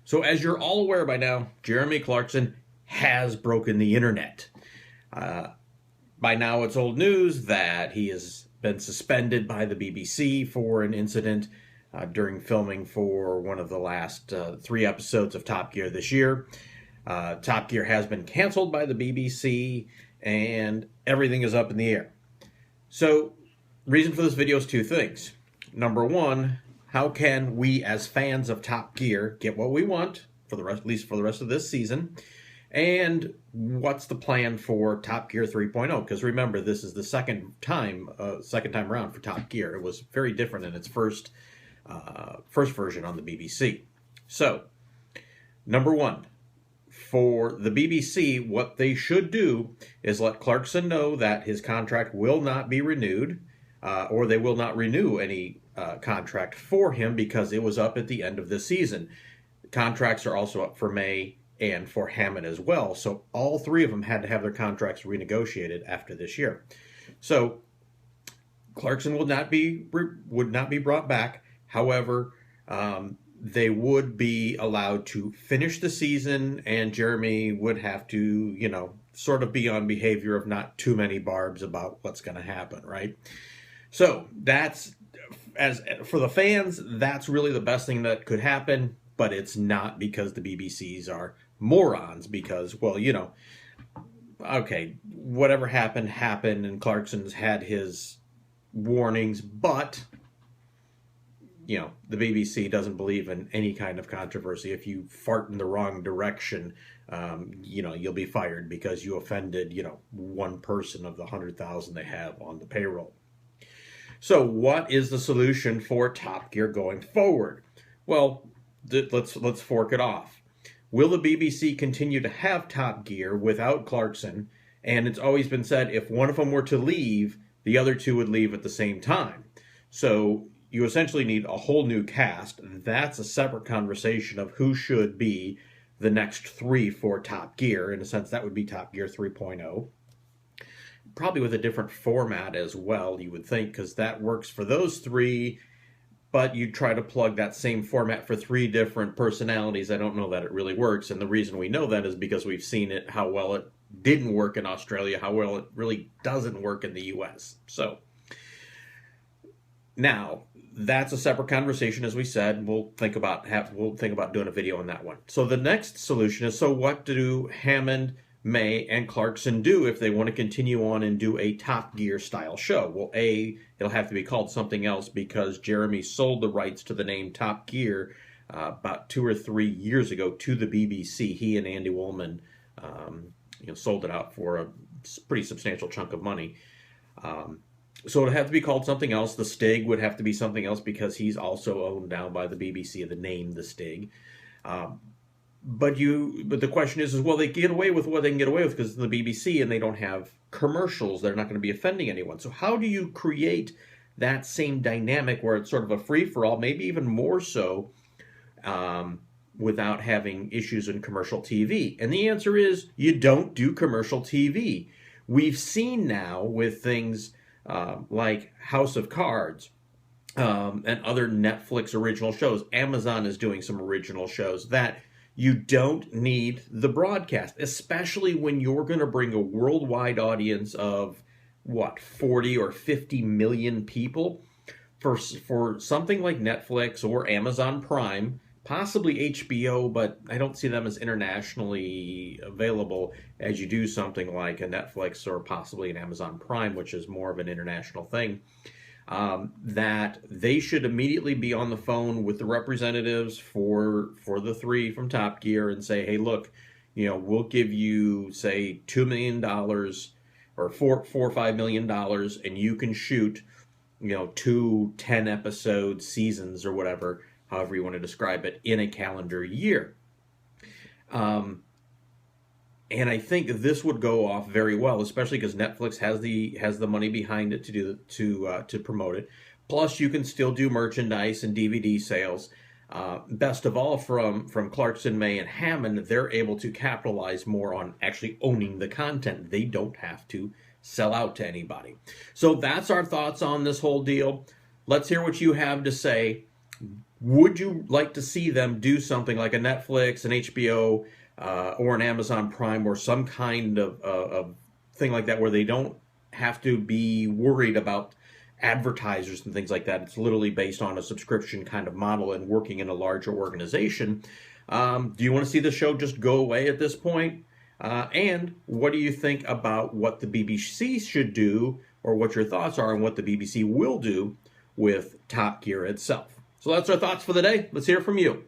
So as you're all aware by now, Jeremy Clarkson has broken the internet. By now it's old news that he has been suspended by the BBC for an incident during filming for one of the last 3 episodes of Top Gear this year. Top Gear has been canceled by the BBC and everything is up in the air. So, reason for this video is 2 things. Number 1, how can we as fans of Top Gear get what we want, for the rest, at least for the rest of this season? And what's the plan for Top Gear 3.0? Because remember, this is the second time around for Top Gear. It was very different in its first version on the BBC. So, number 1, for the BBC, what they should do is let Clarkson know that his contract will not be renewed, or they will not renew any contract for him because it was up at the end of this season. Contracts are also up for May and for Hammond as well, so all 3 of them had to have their contracts renegotiated after this year. So Clarkson would not be brought back. However, they would be allowed to finish the season, and Jeremy would have to, sort of be on behavior of not too many barbs about what's going to happen, right? So that's, as for the fans, that's really the best thing that could happen, but it's not because the BBCs are morons, because, well, okay, whatever happened, and Clarkson's had his warnings, but the BBC doesn't believe in any kind of controversy. If you fart in the wrong direction, you'll be fired because you offended, one person of the 100,000 they have on the payroll. So what is the solution for Top Gear going forward? Well, let's fork it off. Will the BBC continue to have Top Gear without Clarkson? And it's always been said if one of them were to leave, the other 2 would leave at the same time. So you essentially need a whole new cast. That's a separate conversation of who should be the next 3 for Top Gear. In a sense, that would be Top Gear 3.0. Probably with a different format as well, you would think, because that works for those 3, but you try to plug that same format for 3 different personalities. I don't know that it really works, and the reason we know that is because we've seen it, how well it didn't work in Australia, how well it really doesn't work in the US. So, now, that's a separate conversation, as we said. We'll think about doing a video on that one. So the next solution is, so what do Hammond, May, and Clarkson do if they want to continue on and do a Top Gear style show? Well, it'll have to be called something else because Jeremy sold the rights to the name Top Gear about 2 or 3 years ago to the BBC. He and Andy Woolman sold it out for a pretty substantial chunk of money. So it would have to be called something else. The Stig would have to be something else because he's also owned now by the BBC, the name The Stig. But the question is, well, they get away with what they can get away with because it's the BBC and they don't have commercials. They're not going to be offending anyone. So how do you create that same dynamic where it's sort of a free-for-all, maybe even more so, without having issues in commercial TV? And the answer is, you don't do commercial TV. We've seen now with things like House of Cards and other Netflix original shows. Amazon is doing some original shows that you don't need the broadcast, especially when you're going to bring a worldwide audience of, 40 or 50 million people. For something like Netflix or Amazon Prime, possibly HBO, but I don't see them as internationally available as you do something like a Netflix or possibly an Amazon Prime, which is more of an international thing, that they should immediately be on the phone with the representatives for the 3 from Top Gear and say, hey, look, we'll give you, say, $2 million or $4 or $5 million, and you can shoot, 2 10-episode seasons or whatever, however you want to describe it, in a calendar year. And I think this would go off very well, especially because Netflix has the money behind it to promote it. Plus, you can still do merchandise and DVD sales. Best of all, from Clarkson, May, and Hammond, they're able to capitalize more on actually owning the content. They don't have to sell out to anybody. So that's our thoughts on this whole deal. Let's hear what you have to say. Would you like to see them do something like a Netflix, an HBO, or an Amazon Prime, or some kind of thing like that, where they don't have to be worried about advertisers and things like that? It's literally based on a subscription kind of model and working in a larger organization. Do you want to see the show just go away at this point? And what do you think about what the BBC should do, or what your thoughts are on what the BBC will do with Top Gear itself? So that's our thoughts for the day. Let's hear from you.